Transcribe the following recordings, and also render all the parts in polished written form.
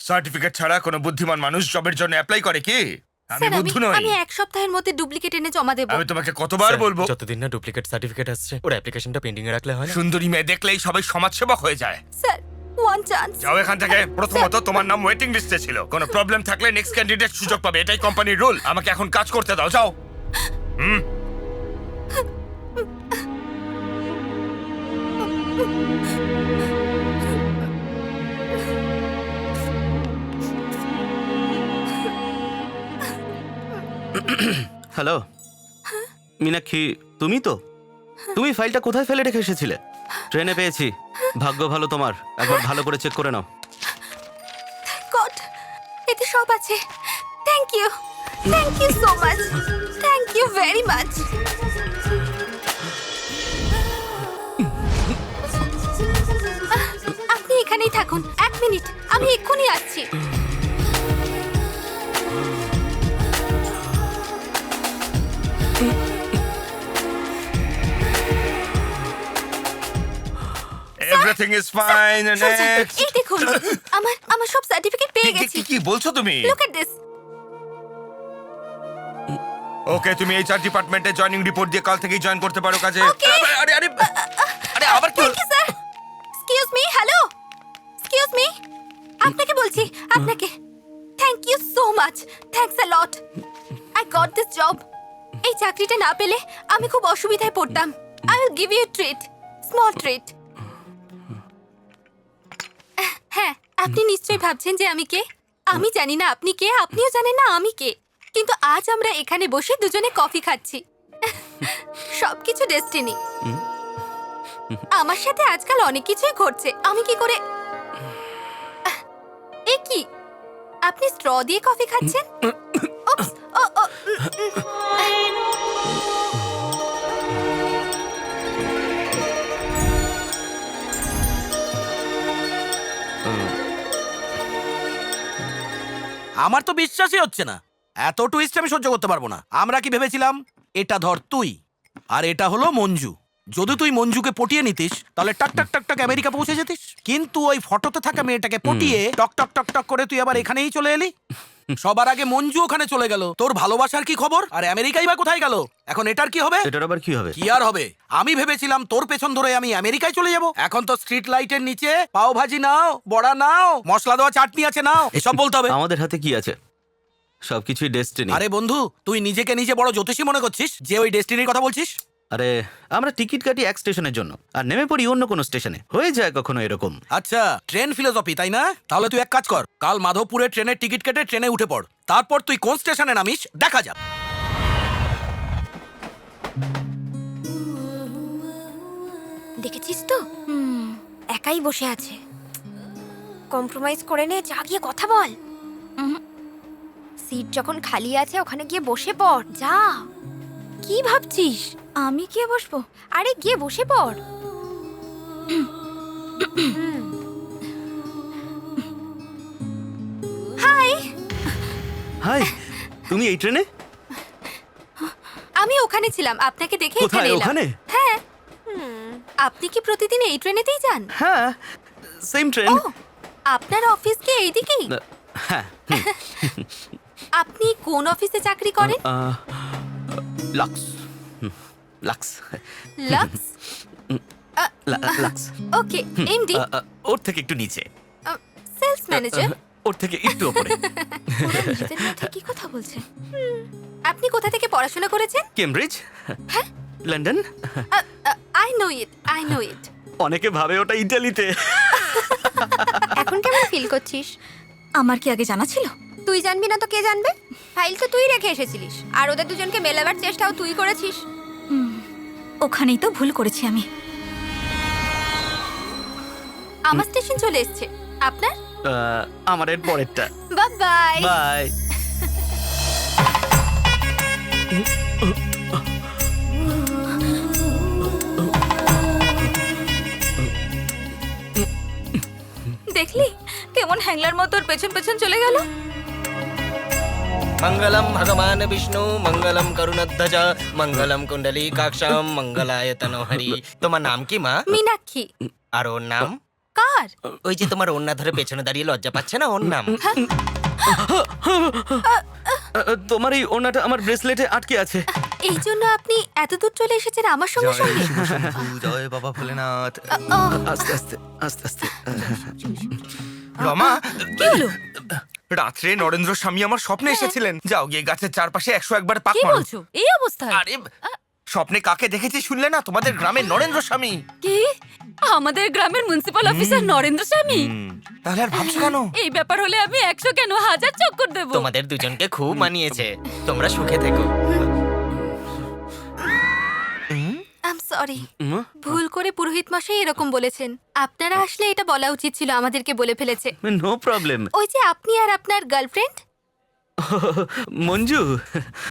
Certificate ছাড়া কোনো বুদ্ধিমান মানুষ জবের জন্য অ্যাপ্লাই করে কি? আমি স্যার, বুদ্ধু নই। আমি এক সপ্তাহের মধ্যে ডুপ্লিকেট এনে জমা দেব। আমি তোমাকে কতবার বলবো, যতদিন না ডুপ্লিকেট সার্টিফিকেট আসছে ওর অ্যাপ্লিকেশনটা পেন্ডিং এ রাখলে হয় না? সুন্দরী মেয়ে দেখলেই সবাই সমাজসেবক হয়ে যায়। Sir, one chance. যাও এখান থেকে। প্রথমত তোমার নাম ওয়েটিং লিস্টে ছিল, কোনো প্রবলেম থাকলে নেক্সট ক্যান্ডিডেট সুযোগ পাবে, এটাই কোম্পানির রুল। আমাকে এখন কাজ করতে দাও, যাও। হ্যালো মীনাক্ষী, তুমি তো? তুমি ফাইলটা কোথায় ফেলে রেখে এসেছিলে? ট্রেনে পেয়েছি। ভাগ্য ভালো তোমার, একবার ভালো করে চেক করে নাও। গড, এতে সব আছে। Thank you so much, thank you very much. আপনি এখানেই থাকুন, 1 মিনিট, আমি এক্ষুনি আসছি। Everything is fine. নেক্সট। এই দেখুন, আমার সব সার্টিফিকেট পেয়ে গেছি। কি বলছো তুমি? Look at this. ওকে, তুমি এইচআর ডিপার্টমেন্টে জয়েনিং রিপোর্ট দিয়ে কাল থেকেই জয়েন করতে পারো কাজে। Okay. আরে আরে আরে আবার কি? Thank you sir. Excuse me, hello, excuse me. আপনাকে বলছি, আপনাকে। Thank you so much, thanks a lot. I got this job. এই চাকরিটা না পেলে আমি খুব অসুবিধায় পড়তাম। I will give you treat, small treat. হ্যাঁ, আপনি নিশ্চয়ই ভাবছেন যে আমি কে। আমি জানি না আপনি কে, আপনিও জানেন না আমি কে, কিন্তু আজ আমরা এখানে বসে দুজনে কফি খাচ্ছি। সবকিছু ডেস্টিনি। আমার সাথে আজকাল অনেক কিছুই ঘটছে। আমি কি করে... এ কি, আপনি স্ট্র দিয়ে কফি খাচ্ছেন? উপস, ও ও আমার তো বিশ্বাসই হচ্ছে না, এত টুইস্ট আমি সহ্য করতে পারবো না। আমরা কি ভেবেছিলাম এটা ধর তুই, আর এটা হলো মঞ্জু। যদি তুই মঞ্জুকে পটিয়ে নিতিস তাহলে টাক টাক টাক টাক আমেরিকা পৌঁছে যেতিস, কিন্তু ওই ফটোতে থাকা মেয়েটাকে পটিয়ে টক টক টক টক করে তুই আবার এখানেই চলে এলি। সবার আগে মঞ্জু ওখানে চলে গেল, তোর ভালোবাসার কি খবর? আর আমেরিকাই বা কোথায় গেল? এখন এটার কি হবে? এটার আবার কি হবে? কি আর হবে, আমি ভেবেছিলাম তোর পেছন ধরে আমি আমেরিকায় চলে যাব। এখন তো স্ট্রিট লাইটের নিচে পাও ভাজি নাও, বড়া নাও, মশলা দেওয়া চাটনি আছে নাও, এসব বলতে হবে। আমাদের হাতে কি আছে? সবকিছুই ডেস্টিনি। আরে বন্ধু, তুই নিজেকে নিজে বড় জ্যোতিষী মনে করছিস যে ওই ডেস্টিনির কথা বলছিস? আরে আমরা টিকিট কাটি এক স্টেশনের জন্য আর নেমে পড়ি অন্য কোনো স্টেশনে। হয়ে যায় কখনো এরকম। আচ্ছা, ট্রেন ফিলোসফি তাই না? তাহলে তুই এক কাজ কর, কাল মাধবপুরে ট্রেনের টিকিট কেটে ট্রেনে উঠে পড়, তারপর তুই কোন স্টেশনে নামিস দেখা যাক। দেখেছিস তো, একাই বসে আছে। কম্প্রোমাইজ করে নে, যা গিয়ে কথা বল। সিট যখন খালি আছে ওখানে গিয়ে বসে পড়, যা। কি ভাবছিস আমি গিয়ে বসবো? আরে গিয়ে বসে পড়। হাই। হাই, তুমি এই ট্রেনে? আমি ওখানে ছিলাম, আপনাকে দেখে কোথায়, এখানে এলাম। ওখানে? হ্যাঁ। আপনি কি প্রতিদিন এই ট্রেনেতেই যান? হ্যাঁ, সেম ট্রেন। ও, আপনার অফিস কি এইদিকেই? হ্যাঁ। আপনি কোন অফিসে চাকরি করেন? লাক্স। লাক্স। লাক্স? লাক্স। ওকে, এমডি, ওর থেকে একটু নিচে। Sales manager. ওর থেকে একটু উপরে। ওরা নিজেদের মধ্যে কি কথা বলছেন? আপনি কোথা থেকে পড়াশোনা করেছেন? কেমব্রিজ। লন্ডন। আই নো ইট। অনেকে ভাবে ওটা ইতালিতে। এখন কেমন ফিল করছিস? আমার কি আগে জানা ছিল? তুই জানবি না তো কে জানবে? ফাইল তো তুই রেখে এসেছিলিস, আর ওদের দুজনকে মেলাবার চেষ্টাও তুই করেছিস। ওখানেই তো ভুল করেছি আমি। আমার স্টেশন চলে এসেছে, আপনার? আমার এর পরেরটা। Bye bye. বাই। দেখলি কেমন হ্যাংলার মতো ওর পেছন পেছন চলে গেল। মঙ্গলম ভগবান বিষ্ণু, মঙ্গলম করুণধ্বজ, মঙ্গলম কুণ্ডলীকাক্ষম, মঙ্গলায় তনোহরি। তোমার নাম কি মা? মীনাক্ষী। আর ওর নাম? কার? ওই যে তোমার ওন্না ধরে পেছনে দাঁড়িয়ে লজ্জা পাচ্ছে না, ওর নাম। তোমার এই ওড়নাটা আমার ব্রেসলেটে আটকে আছে। এই জন্য আপনি এত দূর চলে এসেছেন আমার সঙ্গে সঙ্গে? জয় বাবা ভোলেনাথ। আস্তে আস্তে আস্তে আস্তে। রমা, কি হলো? রাত্রে নরেন্দ্র স্বামী আমার স্বপ্নে এসেছিলেন। যাও গিয়ে গাছের চারপাশে 101 বার পাক কি মারো। বলছো এই অবস্থায়? আরে স্বপ্নে কাকে দেখেছি শুনলে না? তোমাদের গ্রামের নরেন্দ্র স্বামী। কি আমাদের গ্রামের মিউনিসিপাল অফিসার নরেন্দ্র স্বামী? তাহলে আর ভাবছো কেন? এই ব্যাপার হলে আমি 100 কেন 1000 চক্কর দেব। তোমাদের দুজনকে খুব মানিয়েছে, তোমরা সুখে থেকো। আই এম সরি, ভুল করে পুরোহিত মশাই এরকম বলেছেন। আপনারা আসলে এটা বলা উচিত ছিল, আমাদেরকে বলে ফেলেছে। No problem. ওই যে আপনি আর আপনার গার্লফ্রেন্ড। মঞ্জু,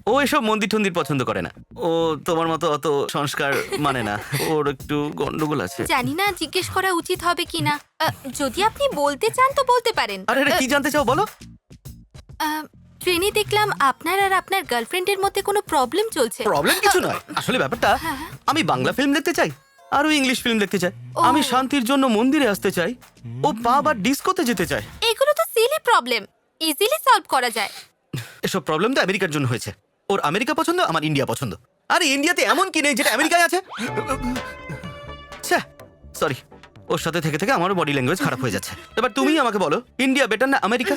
ও এসব মন্দির টন্দির পছন্দ করে না। ও তোমার মতো অত সংস্কার মানে না, ওর একটু গন্ডগোল আছে। জানি না জিজ্ঞেস করা উচিত হবে কিনা। যদি আপনি বলতে চান তো বলতে পারেন। আরে এটা কি জানতে চাও বলো? ট্রেনে দেখলাম আপনার আর আপনার গার্লফ্রেন্ডের মধ্যে কোনো প্রবলেম চলছে। প্রবলেম কিছু নয়। আসলে ব্যাপারটা, আমি বাংলা ফিল্ম দেখতে চাই আর ও ইংলিশ ফিল্ম দেখতে চাই। আমি শান্তির জন্য মন্দিরে আসতে চাই, ও পাব আর ডিস্কোতে যেতে চায়। এগুলো তো সিলি প্রবলেম, ইজিলি সলভ করা যায়। এসব প্রবলেম তো আমেরিকার জন্য হয়েছে। ওর আমেরিকা পছন্দ, আমার ইন্ডিয়া পছন্দ। আরে ইন্ডিয়াতে এমন কি নেই যেটা আমেরিকায় আছে? সরি, ওর সাথে থেকে থেকে আমারও বডি ল্যাঙ্গুয়েজ খারাপ হয়ে যাচ্ছে। এবার তুমি আমাকে বলো, ইন্ডিয়া বেটার না আমেরিকা?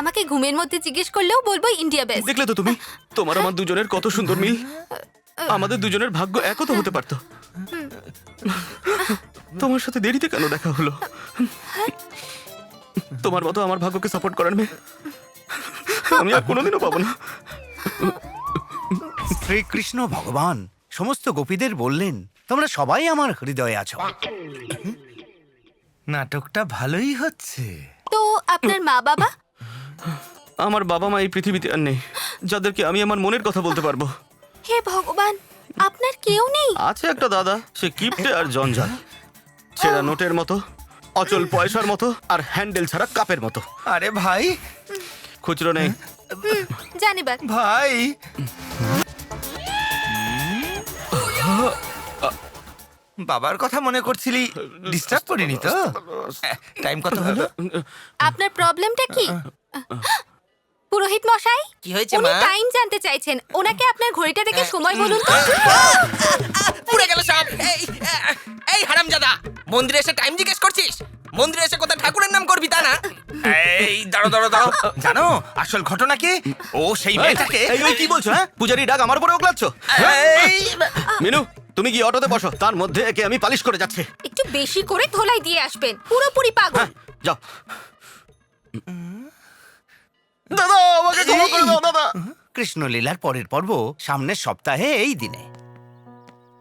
আমাকে ঘুমের মধ্যে জিজ্ঞেস করলেও বলবো ইন্ডিয়া বেস্ট। দেখলে তো তুমি, তোমার আমার দুজনের কত সুন্দর মিল। আমাদের দুজনের ভাগ্য একও তো হতে পারতো। তোমার সাথে দেরিতে কেন দেখা হলো? তোমার মতো আমার ভাগ্যকে সাপোর্ট করার মেয়ে আমি আর কোনোদিনও পাবো না। শ্রীকৃষ্ণ ভগবান সমস্ত গোপীদের বললেন, তোমরা সবাই আমার হৃদয়ে আছো। নাটকটা ভালোই হচ্ছে। তো আপনার মা বাবা? আমার বাবা মা এই পৃথিবীতে আর নেই, যাদেরকে আমি আমার মনের কথা বলতে পারবো। হে ভগবান, আপনার কেউ নেই? আছে একটা দাদা, সে কিপটে আর জঞ্জাল, ছেঁড়া নোটের মতো, অচল পয়সার মতো, আর হ্যান্ডেল ছাড়া কাপের মতো। আরে ভাই, খুচরো নেই। জানিবার ভাই বাবার কথা মনে করছিলি? ডিস্টার্ব করিনি তো? টাইম কত হলো? আপনার প্রবলেমটা কি? পুরোহিত মশাই, কি হয়েছে উনি মা? টাইম জানতে চাইছেন। ওনাকে আপনার ঘড়িটা দেখে সময় বলুন তো। পুড়ে গেল সব। এই হারামজাদা, মন্দিরে এসে টাইম জিজ্ঞেস করছিস? মন্দিরে এসে কোথায় ঠাকুরের নাম করবি তা না? এই দাঁড়ো দাঁড়ো দাঁড়ো, জানো আসল ঘটনা কি? ও সেই মেয়েটাকে। এই ওই কি বলছো? হ্যাঁ, পূজারি ডাক আমার উপরে ওগলাচ্ছ? এই মিনু, তুমি কি অটোতে বসো, তার মধ্যে একে আমি পালিশ করে যাচ্ছি। একটু বেশি করে ধোলাই দিয়ে আসবেন, পুরোপুরি পাগল। হ্যাঁ, যাও। দাদা, আমাকে ক্ষমা করে দাও দাদা। কৃষ্ণলীলার পরের পর্ব সামনের সপ্তাহে এই দিনে।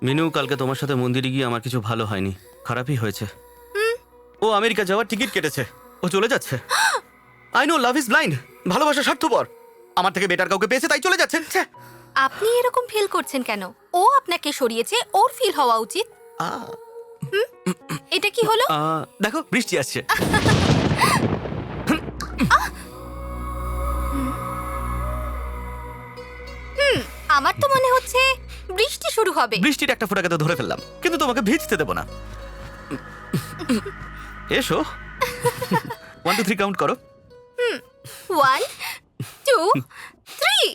মিনু, কালকে তোমার সাথে মন্দিরে গিয়ে আমার কিছু ভালো হয়নি, খারাপই হয়েছে। ও আমেরিকা যাওয়ার টিকিট কেটেছে, ও চলে যাচ্ছে। I know love is blind, ভালোবাসা স্বার্থপর। আমার থেকে বেটার কাউকে পেয়েছে তাই চলে যাচ্ছে। ছ্যা। আপনি এরকম ফিল করছেন কেন? ও আপনাকে সরিয়েছে, ওর ফিল হওয়া উচিত। এটা কি হলো? দেখো বৃষ্টি আসছে। আমার তো মনে হচ্ছে বৃষ্টি শুরু হবে। বৃষ্টির একটা ফোঁটাকে তো ধরে ফেললাম, কিন্তু তোমাকে ভিজতে দেবো না। এসো। 1 2 3 কাউন্ট করো। 1 2 3